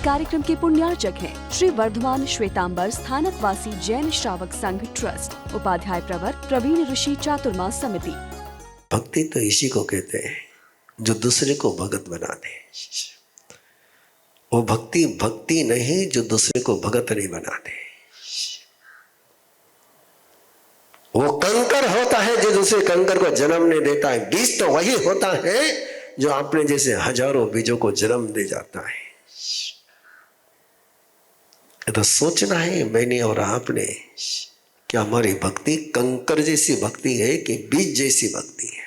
कार्यक्रम के पुण्यार्चक हैं श्री वर्धमान श्वेतांबर स्थानकवासी जैन श्रावक संघ ट्रस्ट, उपाध्याय प्रवर प्रवीण ऋषि चातुर्मास समिति। भक्ति तो इसी को कहते हैं जो दूसरे को भगत बना दे। वो भक्ति भक्ति नहीं जो दूसरे को भगत नहीं बना दे। वो कंकर होता है जो दूसरे कंकर को जन्म नहीं देता है। बीज तो वही होता है जो आपने जैसे हजारों बीजों को जन्म दे जाता है। तो सोचना है मैंने और आपने कि हमारी भक्ति कंकर जैसी भक्ति है कि बीज जैसी भक्ति है।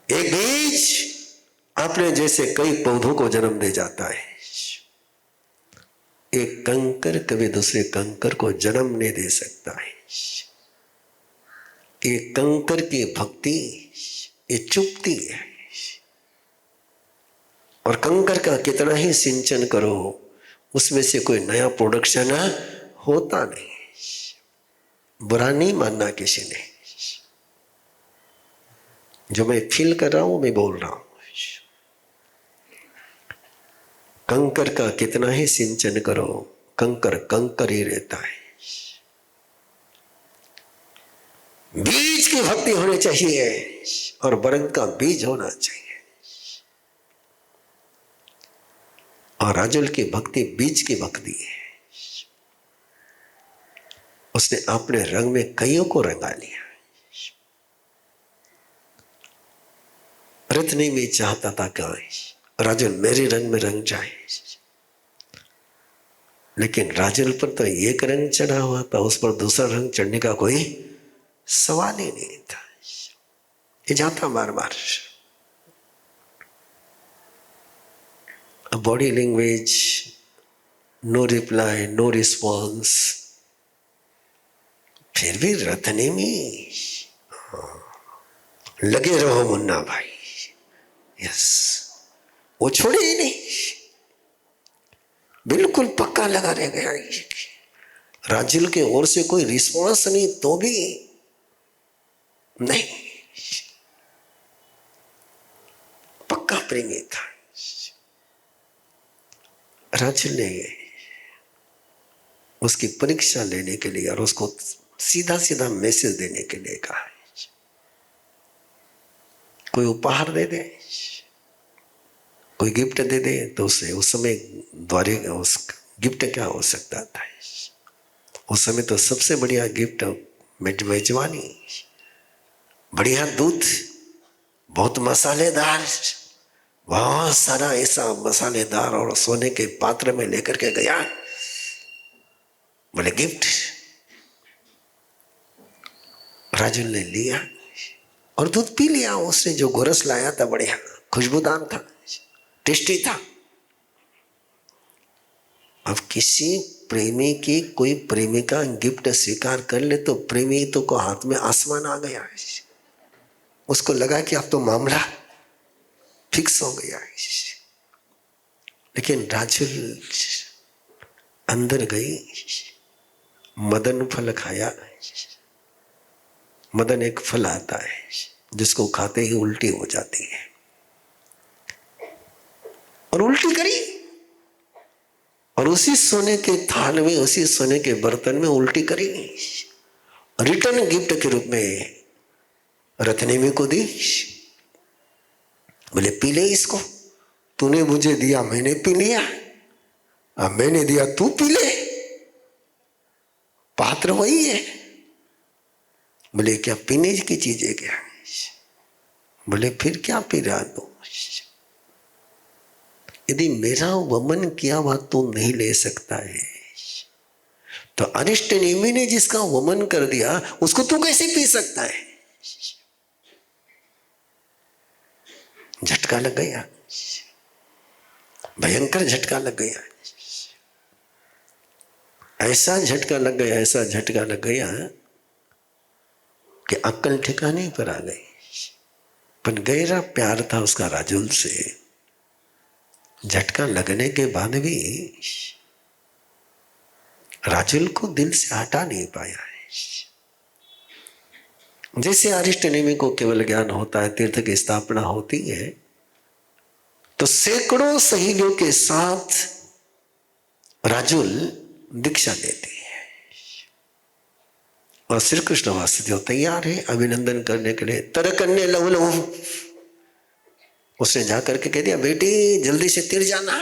एक बीज अपने जैसे कई पौधों को जन्म दे जाता है। एक कंकर कभी दूसरे कंकर को जन्म नहीं दे सकता है। एक कंकर की भक्ति ये चुपती है और कंकर का कितना ही सिंचन करो उसमें से कोई नया प्रोडक्शन होता नहीं। बुरा नहीं मानना किसी ने, जो मैं फील कर रहा हूं मैं बोल रहा हूं। कंकर का कितना ही सिंचन करो कंकर कंकर ही रहता है। बीज की भक्ति होनी चाहिए और बरगद का बीज होना चाहिए। और राजुल की भक्ति बीज की भक्ति है। उसने अपने रंग में कईयों को रंगा लिया। रत्नी में चाहता था कि राजुल मेरे रंग में रंग जाए, लेकिन राजुल पर तो एक रंग चढ़ा हुआ था, उस पर दूसरा रंग चढ़ने का कोई सवाल ही नहीं था। ये जाता बार बार। Body language, no reply, no response. फिर भी रत्नी में लगे रहो मुन्ना भाई। यस, वो छोड़े ही नहीं, बिल्कुल पक्का लगा रह गया। राजुल के ओर से कोई रिस्पॉन्स नहीं तो भी नहीं, पक्का प्रेमी था। राजुल ने उसकी परीक्षा लेने के लिए और उसको सीधा सीधा मैसेज देने के लिए कहा, कोई उपहार दे दे, कोई गिफ्ट दे दे तो उसे उस समय द्वारे उस गिफ्ट क्या हो सकता था। उस समय तो सबसे बढ़िया गिफ्ट मेजबानी, बढ़िया दूध, बहुत मसालेदार, बहुत सारा ऐसा मसालेदार और सोने के पात्र में लेकर के गया। बोले गिफ्ट। राजुल ने लिया और दूध पी लिया। उसने जो गोरस लाया था बढ़िया खुशबूदार था, टेस्टी था। अब किसी प्रेमी की कोई प्रेमिका गिफ्ट स्वीकार कर ले तो प्रेमी तो को हाथ में आसमान आ गया। उसको लगा कि अब तो मामला फिक्स हो गया। लेकिन राजुल अंदर गई, मदन फल खाया। मदन एक फल आता है जिसको खाते ही उल्टी हो जाती है, और उल्टी करी और उसी सोने के थाल में, उसी सोने के बर्तन में उल्टी करी। रिटर्न गिफ्ट के रूप में रत्नेमी को दी। बोले पी ले इसको, तूने मुझे दिया मैंने पी लिया, अब मैंने दिया तू पी ले, पात्र वही है। बोले क्या पीने की चीज है क्या? बोले फिर क्या पी रहा तू? यदि मेरा वमन किया हुआ तू नहीं ले सकता है तो अरिष्ट नेमी ने जिसका वमन कर दिया उसको तू कैसे पी सकता है? झटका लग गया, भयंकर झटका लग गया। ऐसा झटका लग गया, ऐसा झटका लग गया कि अक्ल ठिकाने पर आ गई। पर गहरा प्यार था उसका राजुल से। झटका लगने के बाद भी राजुल को दिल से हटा नहीं पाया है। जैसे अरिष्ट नेमी को केवल ज्ञान होता है, तीर्थ की स्थापना होती है, तो तो सैकड़ों सहेलियों के साथ राजुल दीक्षा लेती है और श्री कृष्ण वासुदेव तैयार है अभिनंदन करने के लिए। तरकन्ने लहू लहू, उसने जाकर के कह दिया बेटी जल्दी से तिर जाना।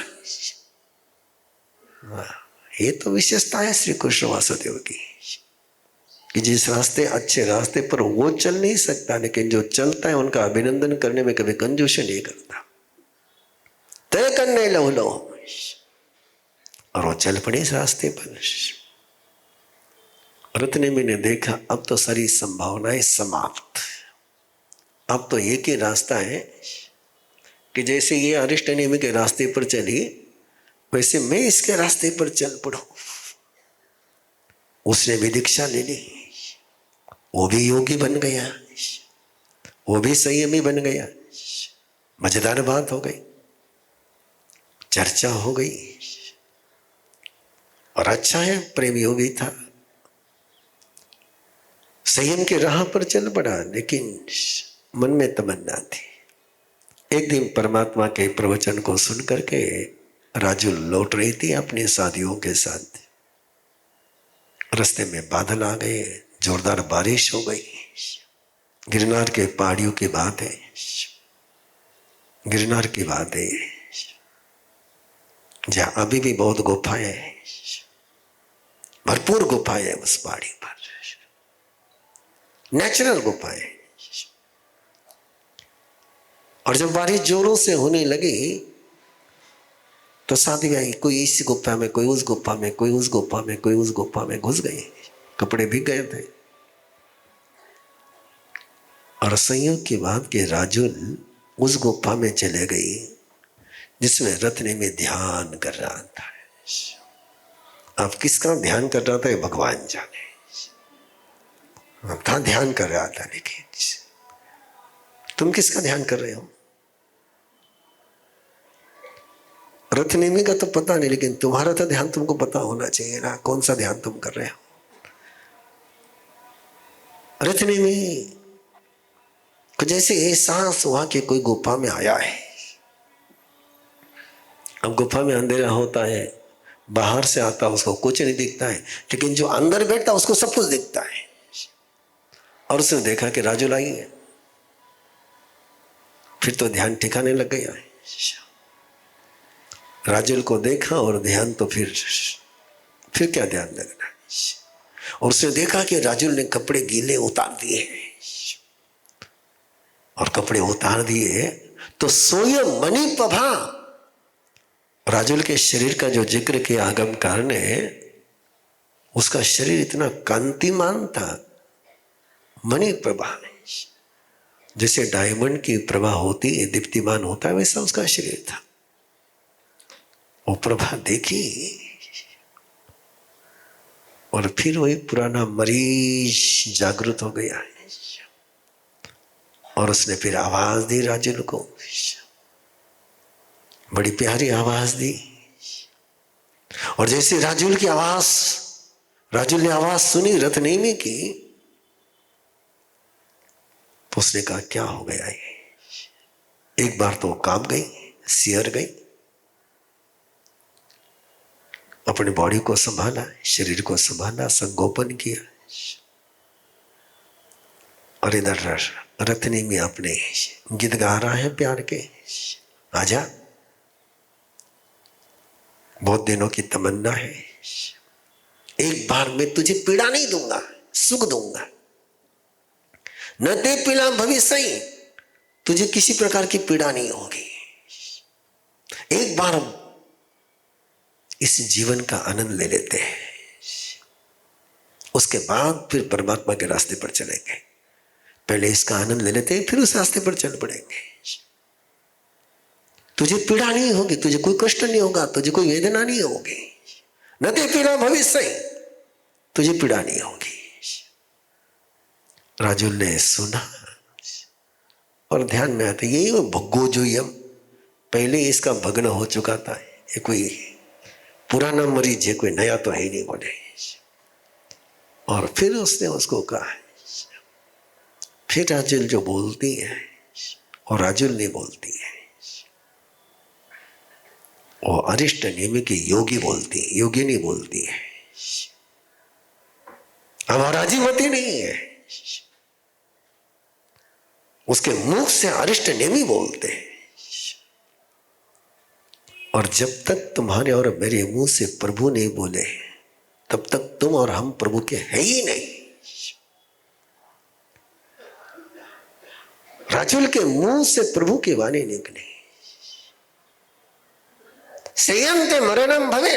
ये तो विशेषता है श्री कृष्ण वासुदेव की कि जिस रास्ते अच्छे रास्ते पर वो चल नहीं सकता, लेकिन जो चलता है उनका अभिनंदन करने में कभी कंजूसी नहीं करता। तय करने लो लो, और वो चल पड़े इस रास्ते पर। रत्नेमी ने देखा अब तो सारी संभावनाएं समाप्त, अब तो एक ही रास्ता है कि जैसे ये अरिष्टनेमी के रास्ते पर चली वैसे मैं इसके रास्ते पर चल पड़ू। उसने भी दीक्षा ले ली, वो भी योगी बन गया, वो भी संयमी बन गया। मजेदार बात हो गई, चर्चा हो गई, और अच्छा है प्रेम योगी था, संयम के राह पर चल पड़ा, लेकिन मन में तमन्ना थी। एक दिन परमात्मा के प्रवचन को सुन करके राजुल लौट रही थी अपने साथियों के साथ। रास्ते में बादल आ गए, जोरदार बारिश हो गई। गिरनार के पहाड़ियों की बात है, गिरनार की बात है जहाँ अभी भी बहुत गुफाएं हैं, भरपूर गुफाएं है उस पहाड़ी पर, नेचुरल गुफाएं। और जब बारिश जोरों से होने लगी तो साथी भाई कोई इस गुफा में, कोई उस गुफा में, कोई उस गुफा में, कोई उस गुफा में घुस गए, कपड़े भीग गए थे। और संयोग की बात कि राजुल उस गुफा में चले गई जिसमें रत्ने में ध्यान कर रहा था। अब किसका ध्यान कर रहा था ये भगवान जाने। अब था ध्यान कर रहा था, लेकिन तुम किसका ध्यान कर रहे हो? रत्नेमी का तो पता नहीं, लेकिन तुम्हारा तो ध्यान तुमको पता होना चाहिए ना, कौन सा ध्यान तुम कर रहे हो। रत्नेमी को जैसे एहसास हुआ कि कोई गुफा में आया है। अब गुफा में अंधेरा होता है, बाहर से आता उसको कुछ नहीं दिखता है, लेकिन जो अंदर बैठता उसको सब कुछ दिखता है। और उसने देखा कि राजुल आई है, फिर तो ध्यान ठिकाने लग गया है। राजुल को देखा और ध्यान तो फिर क्या ध्यान लगना। और उसने देखा कि राजुल ने कपड़े गीले उतार दिए हैं, और कपड़े उतार दिए तो सोय मणि प्रभा, राजुल के शरीर का जो जिक्र किया आगमकार ने, उसका शरीर इतना कांतिमान था, मणि प्रभा, जैसे डायमंड की प्रभा होती है, दीप्तिमान होता है, वैसा उसका शरीर था। वो प्रभा देखी और फिर वही पुराना मरीज जागृत हो गया है, और उसने फिर आवाज दी राजुल को, बड़ी प्यारी आवाज दी। और जैसे राजुल ने आवाज सुनी रत्नेमी की, तो उसने कहा क्या हो गया ये। एक बार तो कांप गई, सिहर गई, अपनी बॉडी को संभाला, शरीर को संभाला, संगोपन किया। और इधर रत्नेमी अपने गीत गा रहा है प्यार के, आजा बहुत दिनों की तमन्ना है, एक बार मैं तुझे पीड़ा नहीं दूंगा, सुख दूंगा। न ते पीड़ा भविष्य, तुझे किसी प्रकार की पीड़ा नहीं होगी। एक बार इस जीवन का आनंद ले लेते हैं, उसके बाद फिर परमात्मा के रास्ते पर चलेंगे। पहले इसका आनंद ले लेते हैं, फिर उस रास्ते पर चल पड़ेंगे। तुझे पीड़ा नहीं होगी, तुझे कोई कष्ट नहीं होगा, तुझे कोई वेदना नहीं होगी। न ते पीड़ा भविष्य, तुझे पीड़ा नहीं होगी। राजुल ने सुना और ध्यान में आता, यही वो भग्गो जो यम, पहले इसका भग्न हो चुका था। ये कोई पुराना मरीज है, कोई नया तो है ही नहीं बोले। और फिर उसने उसको कहा, फिर राजुल जो बोलती है और राजुल नहीं बोलती है, वो अरिष्ट नेमी की योगी बोलती है, योगिनी बोलती है। महाराजी मती नहीं है, उसके मुख से अरिष्ट नेमी बोलते हैं। और जब तक तुम्हारे और मेरे मुंह से प्रभु नहीं बोले तब तक तुम और हम प्रभु के है ही नहीं। राजुल के मुंह से प्रभु की वाणी निकले, संयम ते मरणम भवे,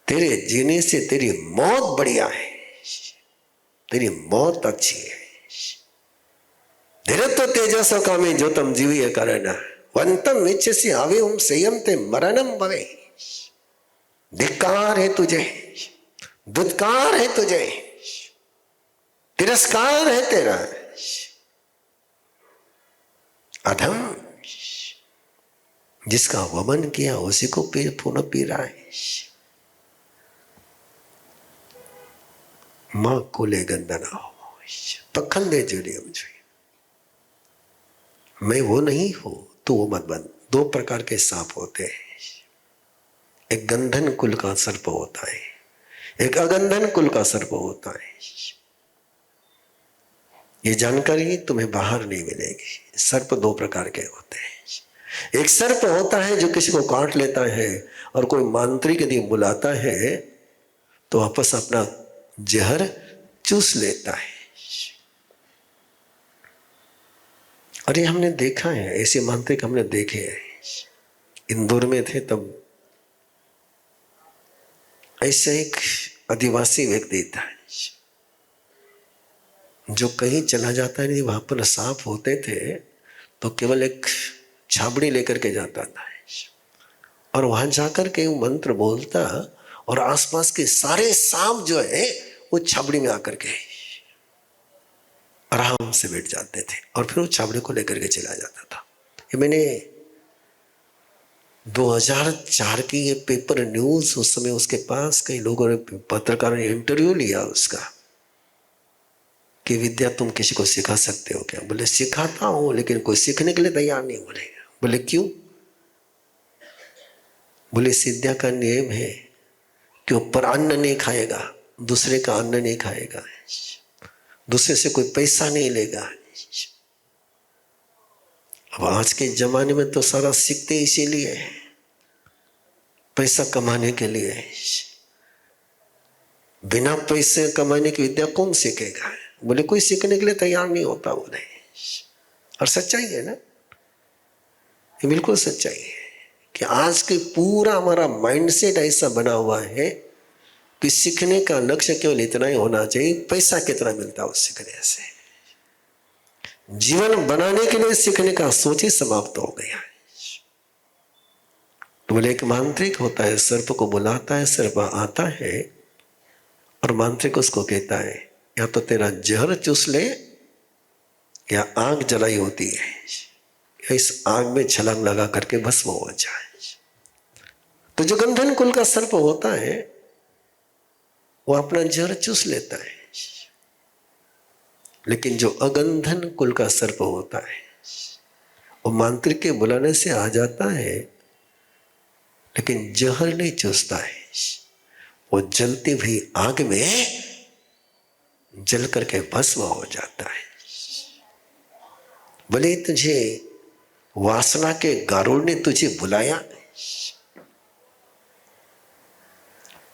तेरे जीने से तेरी मौत बढ़िया है, तेरी मौत अच्छी है। धीरे तो तेजस कामे जो तम जीवी करना वंतम इच्छसी आवे हम संयम ते मरणम भवे। धिक्कार है तुझे, दुत्कार है तुझे, तिरस्कार है तेरा, अधम। जिसका वमन किया उसी को पुनः पी रहा है। मां कुले गंदना हो पखंदे जुड़िए मुझे, मैं वो नहीं हूं तू वो मत बन। दो प्रकार के सांप होते हैं, एक गंधन कुल का सर्प होता है, एक अगंधन कुल का सर्प होता है। ये जानकारी तुम्हें बाहर नहीं मिलेगी। सर्प दो प्रकार के होते हैं। एक सर्प होता है जो किसी को काट लेता है और कोई मांत्रिक यदि बुलाता है तो वापस अपना जहर चूस लेता है। और ये हमने देखा है, ऐसे मांत्रिक हमने देखे हैं। इंदौर में थे तब ऐसे एक आदिवासी व्यक्ति था जो कहीं चला जाता है, वहां पर सांप होते थे तो केवल एक छाबड़ी लेकर के जाता था और वहां जाकर के मंत्र बोलता और आसपास के सारे सांप जो है वो छाबड़ी में आकर के आराम से बैठ जाते थे और फिर वो छाबड़ी को लेकर के चला जाता था। ये मैंने 2004 की ये पेपर न्यूज, उस समय उसके पास कई लोगों ने, पत्रकारों ने इंटरव्यू लिया उसका कि विद्या तुम किसी को सिखा सकते हो क्या? बोले सिखाता हूं लेकिन कोई सीखने के लिए तैयार नहीं। बोले क्यों? बोले विद्या का नियम है कि ऊपर अन्न नहीं खाएगा, दूसरे का अन्न नहीं खाएगा, दूसरे से कोई पैसा नहीं लेगा। अब आज के जमाने में तो सारा सीखते इसीलिए, पैसा कमाने के लिए। बिना पैसे कमाने की विद्या कौन सीखेगा? बोले कोई सीखने के लिए तैयार नहीं होता। बोले और सच्चाई है ना, ये बिल्कुल सच्चाई है कि आज के पूरा हमारा माइंडसेट ऐसा बना हुआ है कि सीखने का लक्ष्य केवल इतना ही होना चाहिए, पैसा कितना मिलता है उस सीखने से। जीवन बनाने के लिए सीखने का सोच ही समाप्त हो गया। तो बोले एक मांत्रिक होता है, सर्प को बुलाता है, सर्प आता है और मांत्रिक उसको कहता है या तो तेरा जहर चूस ले या आग जलाई होती है, या इस आग में छलांग लगा करके भस्म हो जाए। तो जो गंधन कुल का सर्प होता है वो अपना जहर चूस लेता है, लेकिन जो अगंधन कुल का सर्प होता है वो मांत्रिक के बुलाने से आ जाता है लेकिन जहर नहीं चूसता है। वो जलती हुई आग में जल करके भस्म हो जाता है। बोले तुझे वासना के गारुड़ ने तुझे बुलाया,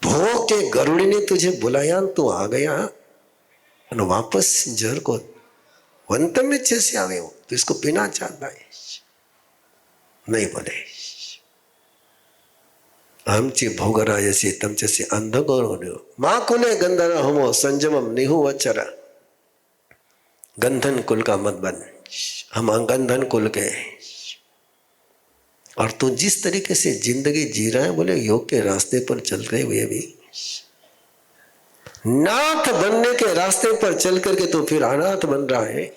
भोग के गरुड़ ने तुझे बुलाया, तू आ गया और वापस जहर को वंतम में अच्छे से आवे हो तो इसको पीना चाहता है। नहीं बोले हमची भोगरायसी तमचसी अंधगोरो मां कुले गंधना हमो संजमम निहु वचरा। गंधन कुल का मत बन, हम गंधन कुल के। और तू जिस तरीके से जिंदगी जी रहा है, बोले योग के रास्ते पर चल रहे हुए भी नाथ बनने के रास्ते पर चल करके तो फिर अनाथ बन रहा है,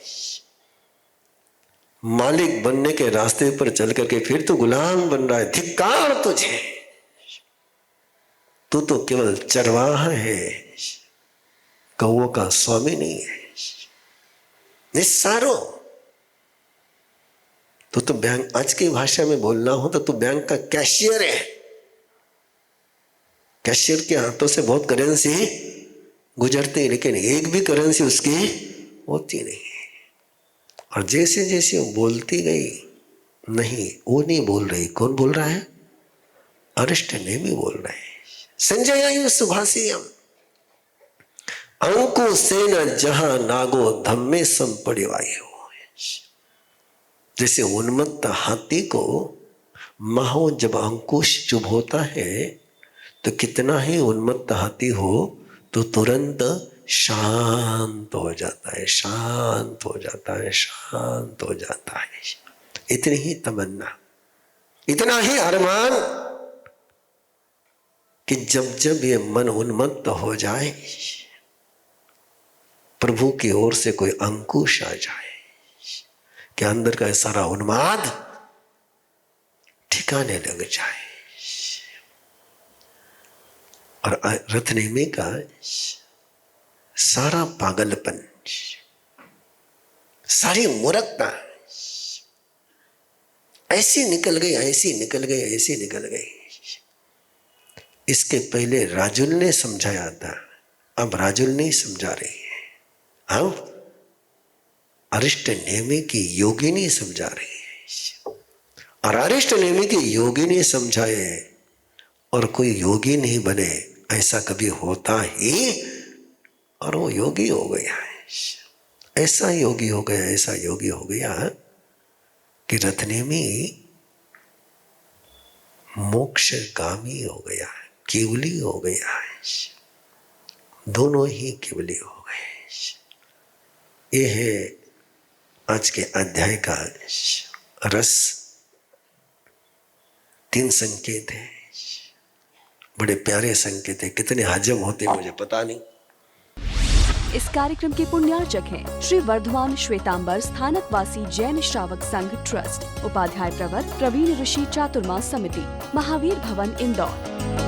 मालिक बनने के रास्ते पर चल करके फिर तो गुलाम बन रहा है। धिक्कार तुझे, तू तो केवल चरवाहा है, कौओं का स्वामी नहीं है। निस्सारो तो बैंक, आज की भाषा में बोलना हो तो तू बैंक का कैशियर है। कैशियर के हाथों से बहुत करेंसी गुजरती है, लेकिन एक भी करेंसी उसकी होती नहीं। और जैसे जैसे वो बोलती गई, नहीं वो नहीं बोल रही, कौन बोल रहा है? अरिष्टनेमि बोल रहे हैं। संजयायु सुभाषियम अंकुशेन जहां नागो धम्मे संपरिवायो। जैसे उन्मत्त हाथी को माहो जब अंकुश चुभ होता है तो कितना ही उन्मत्त हाथी हो तो तुरंत शांत हो जाता है, शांत हो जाता है, शांत हो जाता है। इतनी ही तमन्ना, इतना ही अरमान कि जब जब ये मन उन्मत्त हो जाए, प्रभु की ओर से कोई अंकुश आ जाए कि अंदर का सारा उन्माद ठिकाने लग जाए। और रत्नेमी का सारा पागलपन, सारी मूर्खता ऐसी निकल गई, ऐसी निकल गई, ऐसी निकल गई। इसके पहले राजुल ने समझाया था, अब राजुल नहीं समझा रही है, अब अरिष्टनेमि की योगिनी समझा रही है। और अरिष्टनेमि की योगिनी समझाए और कोई योगी नहीं बने, ऐसा कभी होता ही? और वो योगी हो गया है, ऐसा योगी हो गया, ऐसा योगी हो गया कि रत्नेमी मोक्षगामी हो गया है, केवली हो गया है, दोनों ही केवली हो गए। ये है आज के अध्याय का रस। 3 संकेत है, बड़े प्यारे संकेत है, कितने हजम होते मुझे पता नहीं। इस कार्यक्रम के पुण्यार्चक हैं श्री वर्धमान श्वेतांबर स्थानकवासी जैन श्रावक संघ ट्रस्ट, उपाध्याय प्रवर प्रवीण ऋषि चातुर्मास समिति, महावीर भवन, इंदौर।